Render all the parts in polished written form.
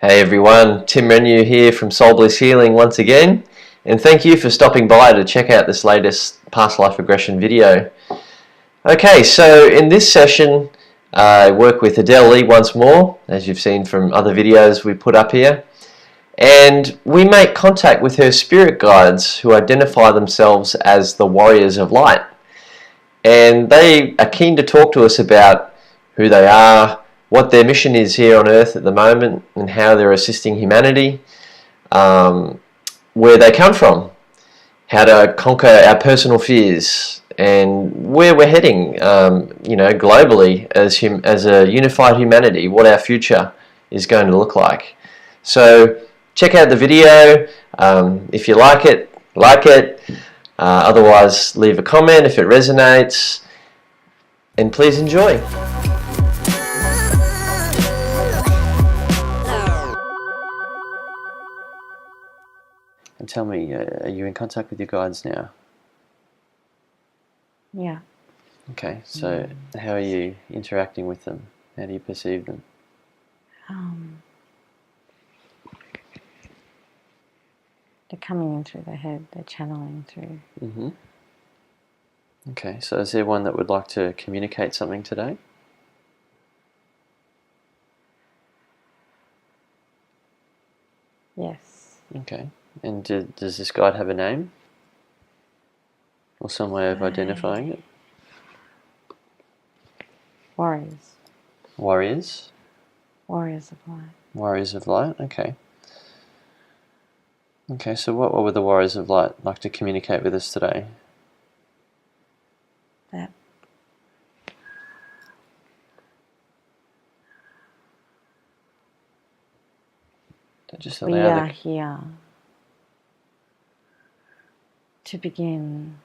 Hey everyone, Tim Renew here from Soul Bliss Healing once again, and thank you for stopping by to check out this latest past life regression video. Okay, so in this session I work with Adele Lee once more, as you've seen from other videos we put up here, and we make contact with her spirit guides who identify themselves as the Warriors of Light, and they are keen to talk to us about who they are, what their mission is here on Earth at the moment, and how they're assisting humanity, where they come from, how to conquer our personal fears, and where we're heading, globally as a unified humanity, what our future is going to look like. So check out the video. If you like it, otherwise leave a comment if it resonates, and please enjoy. And tell me, are you in contact with your guides now? Yeah. Okay, so how are you interacting with them? How do you perceive them? They're coming in through the head, they're channeling through. Mm-hmm. Okay, so is there one that would like to communicate something today? Yes. Okay, and does this guide have a name? Or some way of identifying it? Warriors. Warriors? Warriors of light. Warriors of light, okay. Okay, so what would the Warriors of Light like to communicate with us today? That Just we allow are here to begin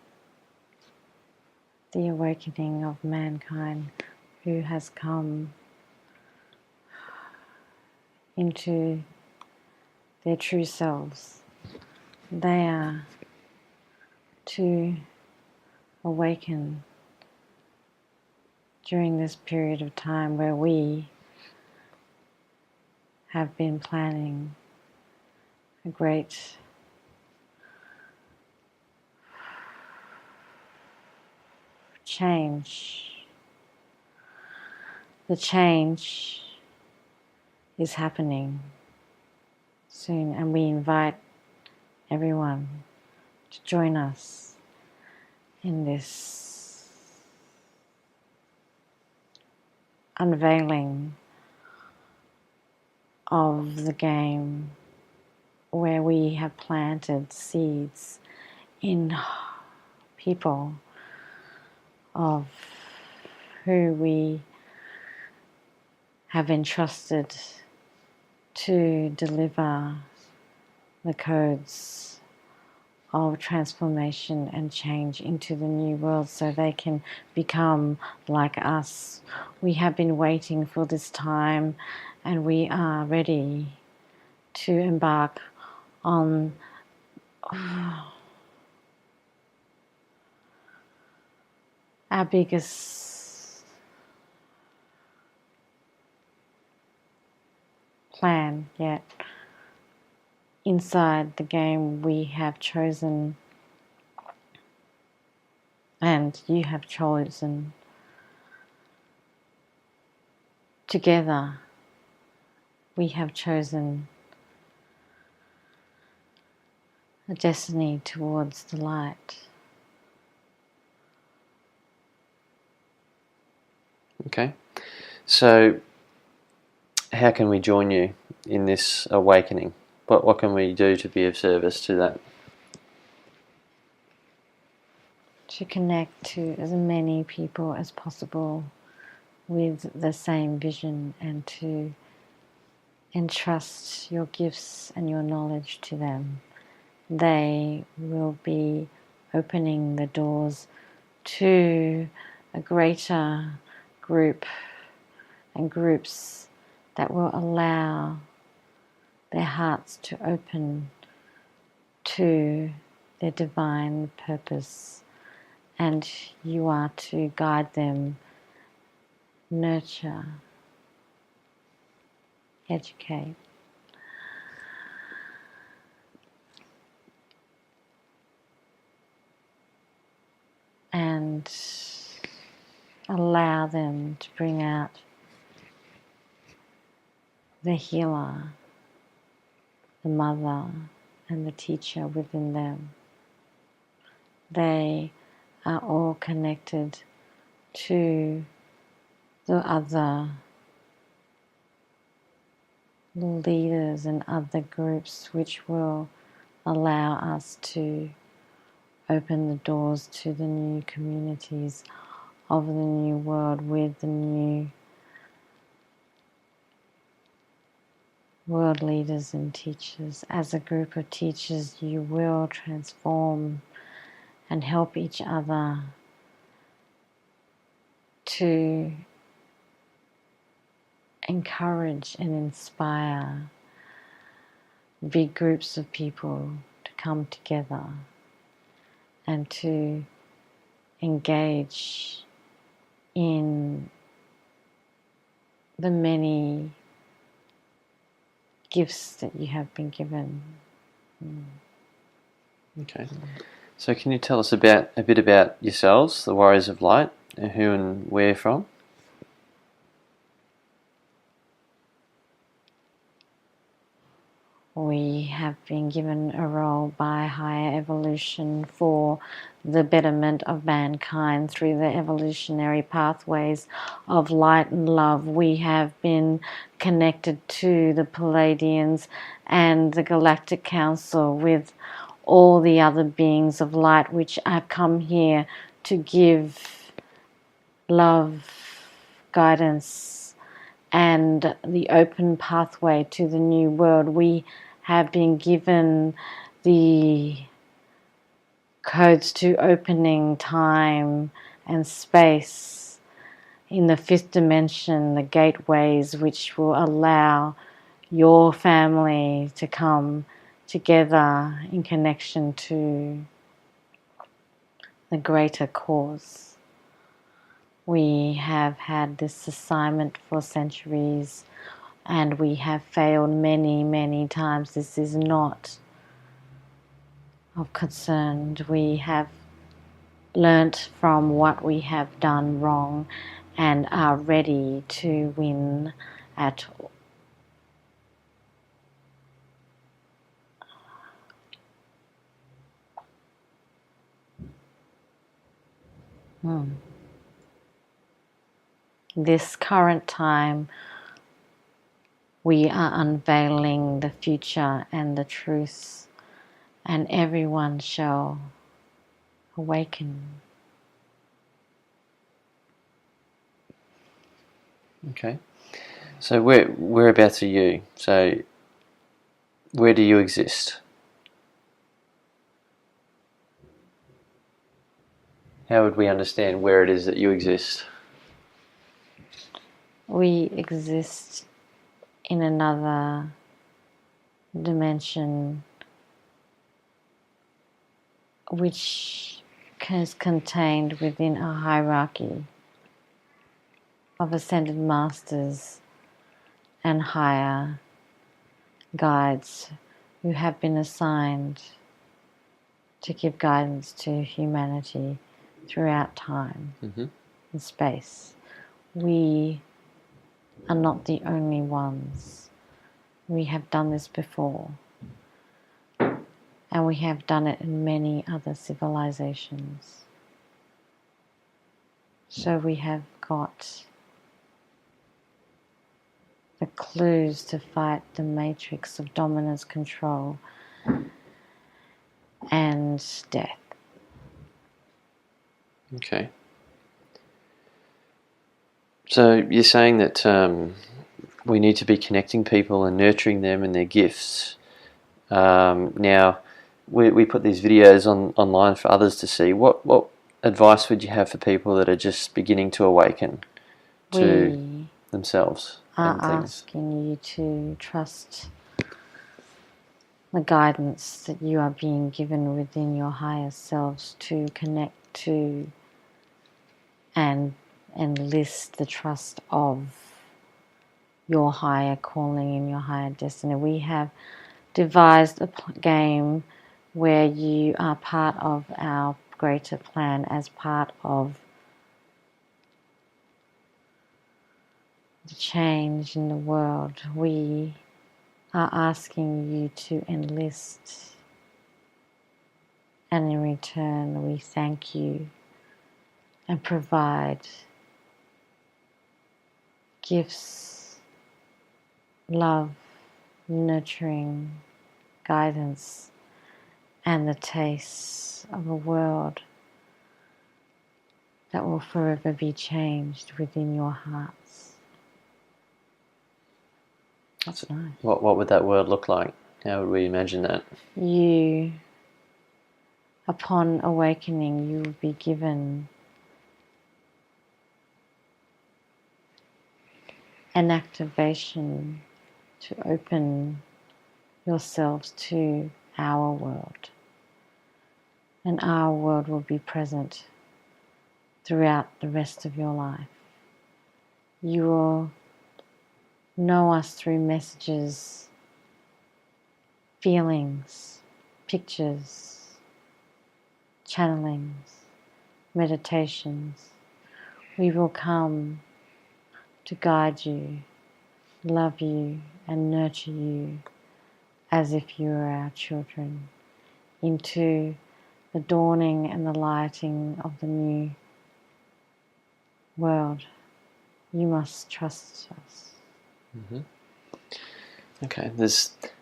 the awakening of mankind who has come into their true selves. They are to awaken during this period of time where we have been planning a great change. The change is happening soon, and we invite everyone to join us in this unveiling of the game where we have planted seeds in people of who we have entrusted to deliver the codes of transformation and change into the new world so they can become like us. We have been waiting for this time, and we are ready to embark on our biggest plan yet. Inside the game we have chosen, and you have chosen, together we have chosen a destiny towards the light. Okay, so how can we join you in this awakening? What can we do to be of service to that? To connect to as many people as possible with the same vision, and to entrust your gifts and your knowledge to them. They will be opening the doors to a greater group and groups that will allow their hearts to open to their divine purpose, and you are to guide them, nurture, educate, allow them to bring out the healer, the mother, and the teacher within them. They are all connected to the other leaders and other groups, which will allow us to open the doors to the new communities of the new world with the new world leaders and teachers. As a group of teachers, you will transform and help each other to encourage and inspire big groups of people to come together and to engage in the many gifts that you have been given. Okay. So can you tell us a bit about yourselves, the Warriors of Light, and who and where from? We have been given a role by higher evolution for the betterment of mankind through the evolutionary pathways of light and love. We have been connected to the Pleiadians and the Galactic Council with all the other beings of light which have come here to give love, guidance, and the open pathway to the new world. We have been given the codes to opening time and space in the fifth dimension, the gateways which will allow your family to come together in connection to the greater cause. We have had this assignment for centuries and we have failed many, many times. This is not of concern. We have learnt from what we have done wrong and are ready to win at this current time. We are unveiling the future and the truth, and everyone shall awaken. Okay. So whereabouts are you? So where do you exist? How would we understand where it is that you exist? We exist in another dimension which is contained within a hierarchy of ascended masters and higher guides who have been assigned to give guidance to humanity throughout time and space. We are not the only ones. We have done this before, and we have done it in many other civilizations. So we have got the clues to fight the matrix of dominance, control, and death. Okay. So you're saying that we need to be connecting people and nurturing them and their gifts. Now, we put these videos online for others to see. What advice would you have for people that are just beginning to awaken to themselves? Are asking you to trust the guidance that you are being given within your higher selves, to connect to and enlist the trust of your higher calling and your higher destiny. We have devised a game where you are part of our greater plan as part of the change in the world, we are asking you to enlist, and in return we thank you and provide gifts, love, nurturing, guidance, and the taste of a world that will forever be changed within your hearts. That's nice. What would that world look like? How would we imagine that? You, upon awakening, you will be given an activation to open yourselves to our world. And our world will be present throughout the rest of your life. You will know us through messages, feelings, pictures, channelings, meditations. We will come to guide you, love you, and nurture you as if you were our children into the dawning and the lighting of the new world. You must trust us. Mm-hmm. Okay,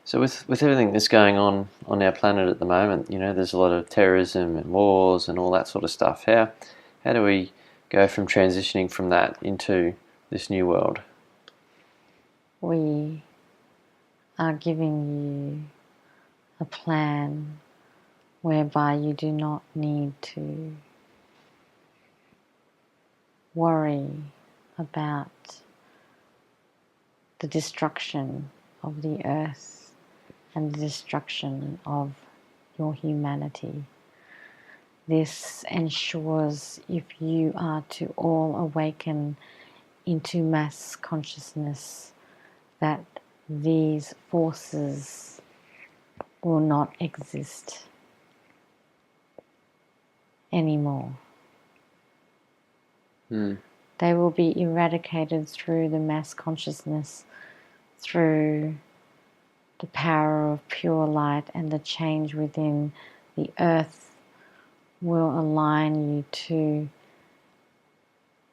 so with everything that's going on our planet at the moment, there's a lot of terrorism and wars and all that sort of stuff. How do we go from transitioning from that into this new world? We are giving you a plan whereby you do not need to worry about the destruction of the earth and the destruction of your humanity. This ensures, if you are to all awaken into mass consciousness, that these forces will not exist anymore. They will be eradicated through the mass consciousness, through the power of pure light, and the change within the earth will align you to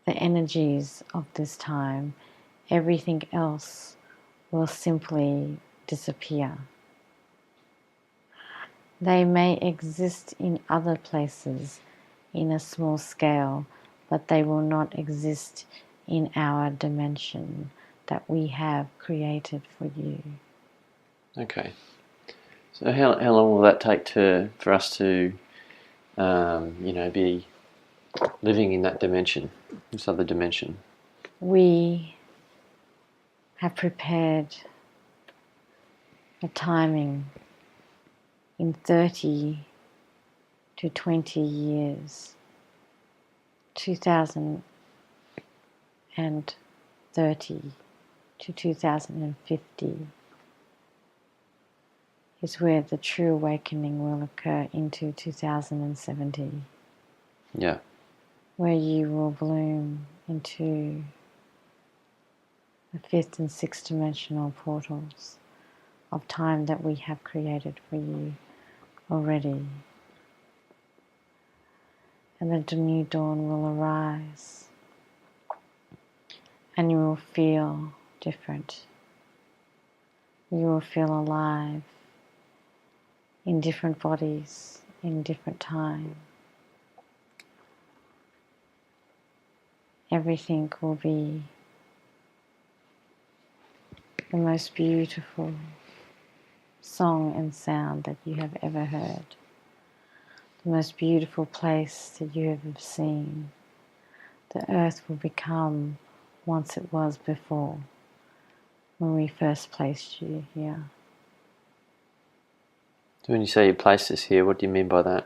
the energies of this time. Everything else will simply disappear. They may exist in other places in a small scale, but they will not exist in our dimension that we have created for you. Okay. So how long will that take for us to, be living in that dimension, this other dimension? We have prepared a timing in 30 to 20 years. 2030 to 2050 is where the true awakening will occur, into 2070. Yeah. Where you will bloom into the fifth and sixth dimensional portals of time that we have created for you already. And the new dawn will arise, and you will feel different. You will feel alive in different bodies, in different time. Everything will be the most beautiful song and sound that you have ever heard. The most beautiful place that you have ever seen. The earth will become once it was before, when we first placed you here. So when you say you placed us here, what do you mean by that?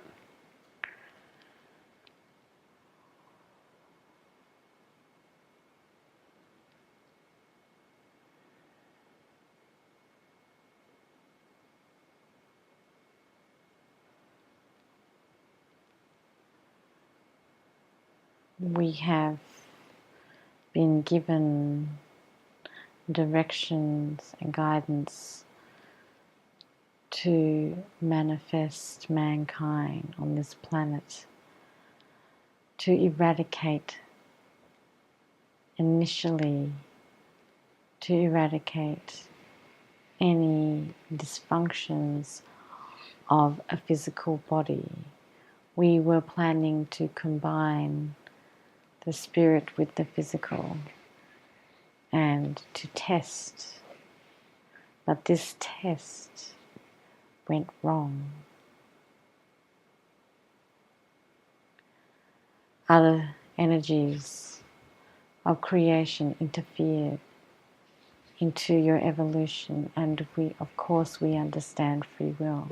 We have been given directions and guidance to manifest mankind on this planet, to eradicate, initially, to eradicate any dysfunctions of a physical body. We were planning to combine the spirit with the physical and to test, but this test went wrong. Other energies of creation interfered into your evolution, and of course we understand free will,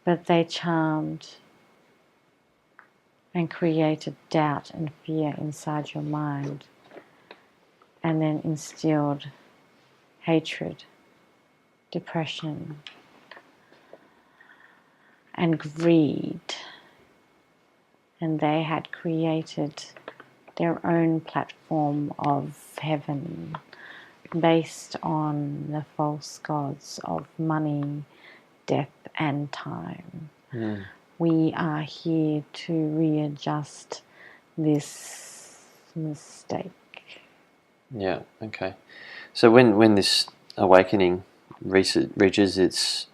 but they charmed and created doubt and fear inside your mind, and then instilled hatred, depression, and greed. And they had created their own platform of heaven based on the false gods of money, death, and time. We are here to readjust this mistake. Yeah, okay. So when this awakening reaches its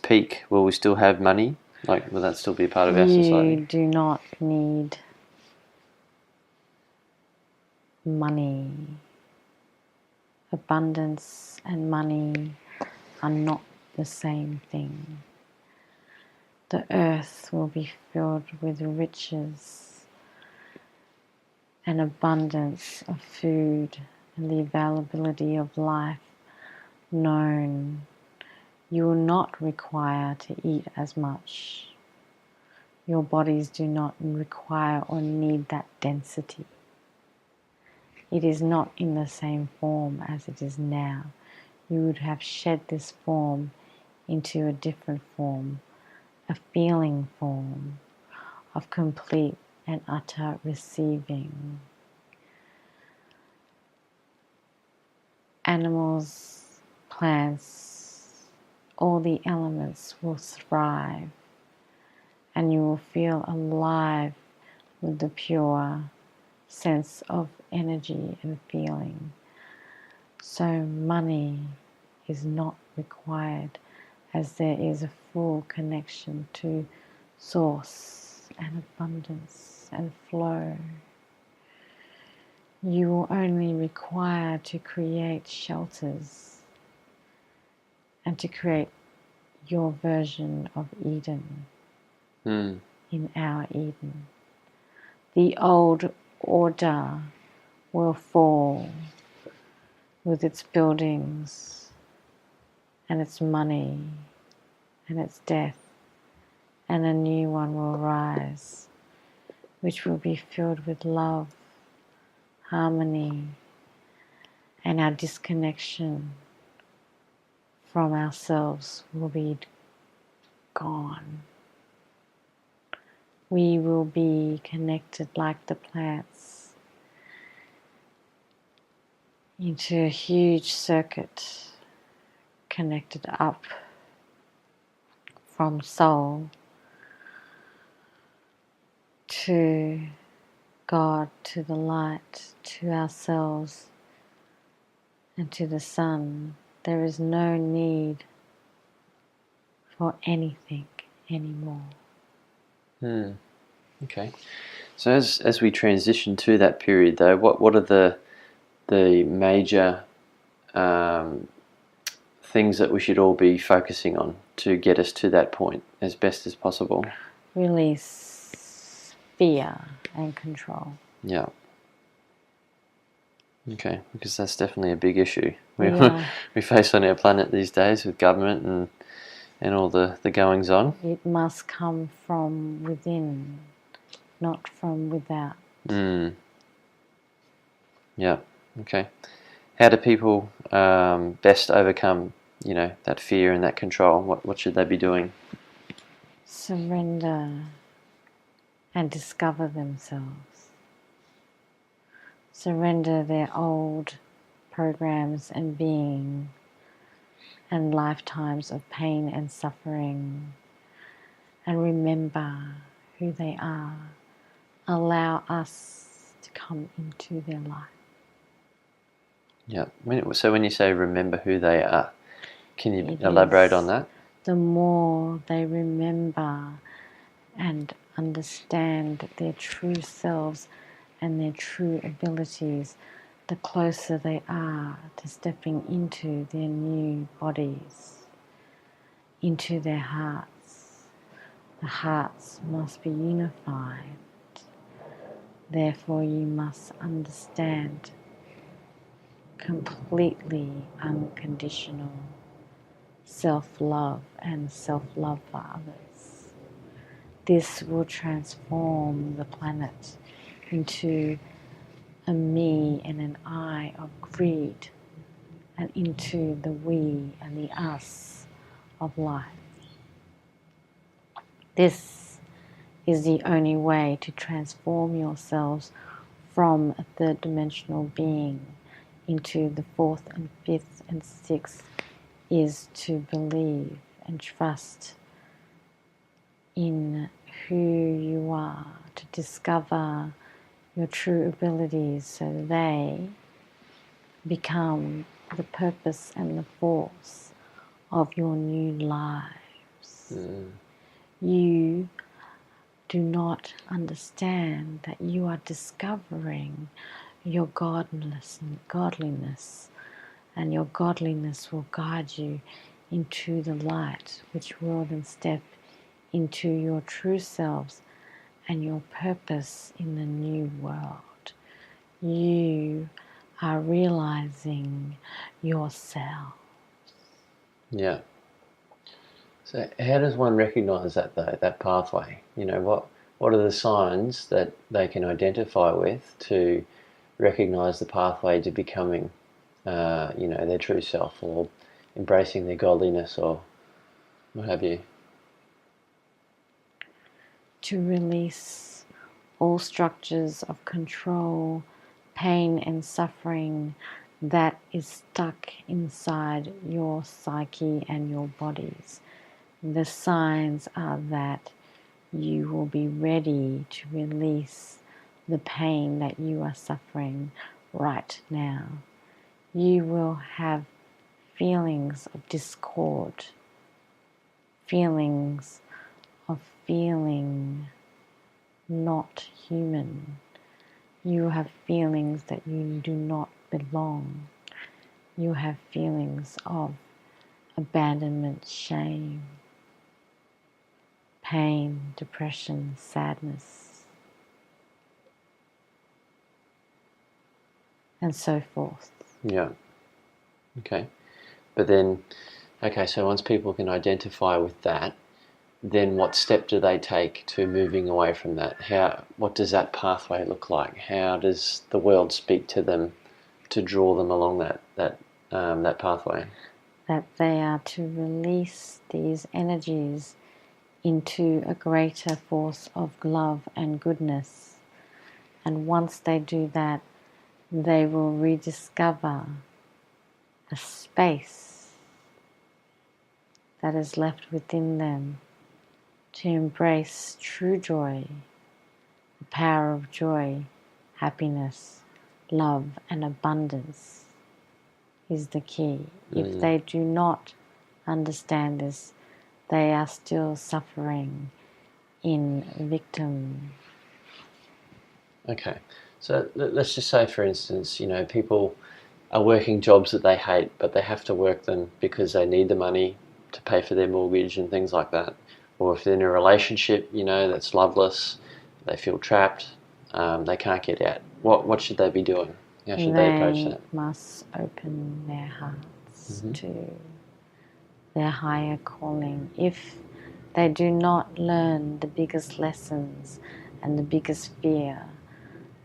peak, will we still have money? Like, will that still be a part of our society? You do not need money. Abundance and money are not the same thing. The earth will be filled with riches and abundance of food and the availability of life known. You will not require to eat as much. Your bodies do not require or need that density. It is not in the same form as it is now. You would have shed this form into a different form, a feeling form of complete and utter receiving. Animals, plants, all the elements will thrive, and you will feel alive with the pure sense of energy and feeling. So money is not required, as there is a full connection to source and abundance and flow. You will only require to create shelters and to create your version of Eden in our Eden. The old order will fall with its buildings and its money and its death, and a new one will rise, which will be filled with love, harmony, and our disconnection from ourselves will be gone. We will be connected like the plants into a huge circuit, connected up from soul to God, to the light, to ourselves, and to the sun. There is no need for anything anymore. Okay. So as we transition to that period, though, what are the major things that we should all be focusing on to get us to that point as best as possible? Release fear and control. Yeah. Okay, because that's definitely a big issue we face on our planet these days with government and all the goings on. It must come from within, not from without. Yeah. Okay. How do people best overcome, that fear and that control? What should they be doing? Surrender and discover themselves. surrender their old programs and being and lifetimes of pain and suffering, and remember who they are. Allow us to come into their life. Yeah. So when you say remember who they are, can you elaborate on that? The more they remember and understand their true selves and their true abilities, the closer they are to stepping into their new bodies, into their hearts. The hearts must be unified. Therefore, you must understand completely unconditional self-love and self-love for others. This will transform the planet into a me and an I of greed, and into the we and the us of life. This is the only way to transform yourselves from a third dimensional being into the fourth and fifth and sixth, is to believe and trust in who you are, to discover your true abilities so they become the purpose and the force of your new lives. You do not understand that you are discovering your godliness, and your godliness will guide you into the light, which will then step into your true selves and your purpose in the new world. You are realizing yourself. Yeah. So how does one recognise that though, that pathway? You know, what are the signs that they can identify with to recognise the pathway to becoming, their true self, or embracing their godliness, or what have you? To release all structures of control, pain and suffering that is stuck inside your psyche and your bodies. The signs are that you will be ready to release the pain that you are suffering right now. You will have feelings of discord, feelings of feeling not human. You have feelings that you do not belong. You have feelings of abandonment, shame, pain, depression, sadness, and so forth. Yeah. Okay. But then, so once people can identify with that, then what step do they take to moving away from that? What does that pathway look like? How does the world speak to them to draw them along that pathway? That they are to release these energies into a greater force of love and goodness. And once they do that, they will rediscover a space that is left within them to embrace true joy, the power of joy, happiness, love, and abundance is the key. If they do not understand this, they are still suffering in victim. Okay, so let's just say, for instance, people are working jobs that they hate, but they have to work them because they need the money to pay for their mortgage and things like that. Or if they're in a relationship, that's loveless, they feel trapped, they can't get out. What should they be doing? How should they approach that? They must open their hearts to their higher calling. If they do not learn the biggest lessons and the biggest fear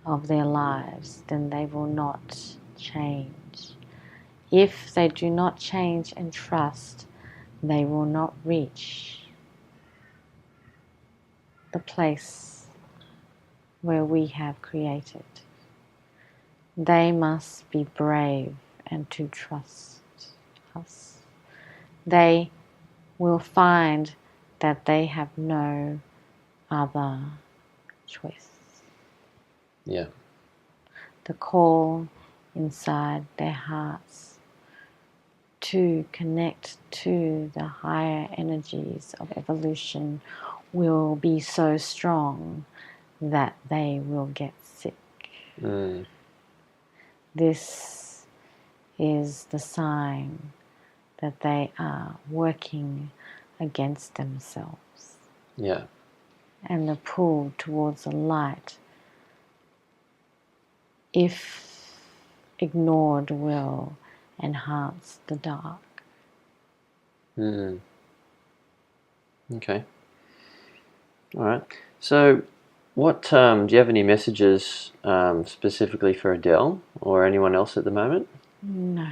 of their lives, then they will not change. If they do not change and trust, they will not reach the place where we have created. They must be brave and to trust us. They will find that they have no other choice. Yeah. The call inside their hearts to connect to the higher energies of evolution will be so strong that they will get sick. Mm. This is the sign that they are working against themselves. Yeah. And the pull towards the light, if ignored, will enhance the dark. Mm. Okay. All right. So, what do you have any messages specifically for Adele or anyone else at the moment? No.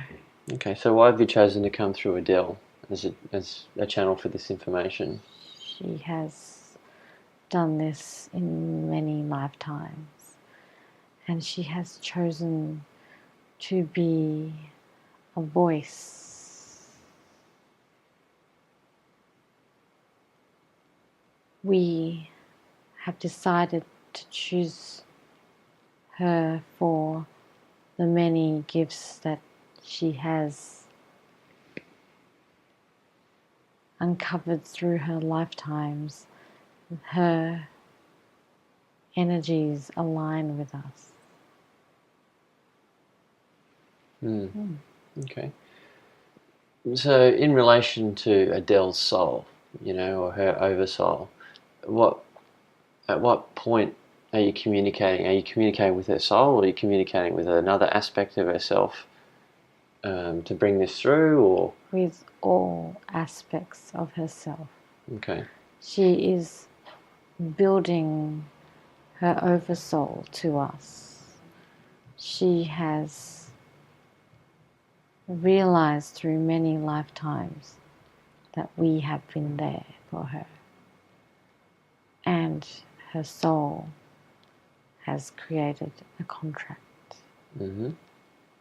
Okay. So, why have you chosen to come through Adele as a channel for this information? She has done this in many lifetimes, and she has chosen to be a voice. We have decided to choose her for the many gifts that she has uncovered through her lifetimes. Her energies align with us. Mm. Okay. So, in relation to Adele's soul, or her oversoul, at what point are you communicating? Are you communicating with her soul, or are you communicating with another aspect of herself to bring this through, or? With all aspects of herself. Okay. She is building her oversoul to us. She has realized through many lifetimes that we have been there for her. And her soul has created a contract. Mm-hmm.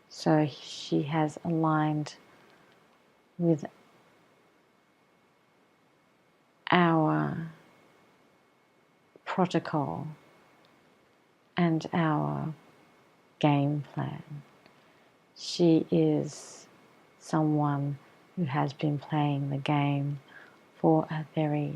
So she has aligned with our protocol and our game plan. She is someone who has been playing the game for a very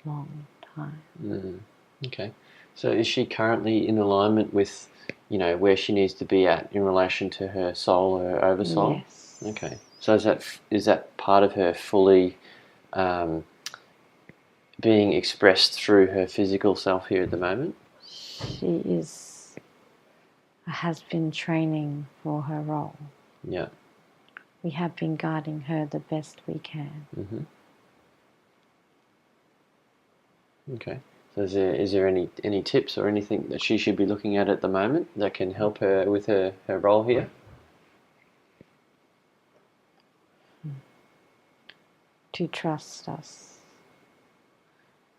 long time. Mm. Okay. So is she currently in alignment with, where she needs to be at in relation to her soul, her oversoul? Yes. Okay. So is that part of her fully being expressed through her physical self here at the moment? She has been training for her role. Yeah. We have been guiding her the best we can. Mm-hmm. Okay. So is there any tips or anything that she should be looking at the moment that can help her with her role here? To trust us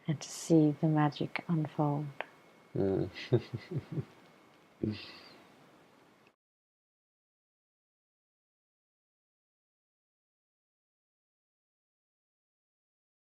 and to see the magic unfold. Mm.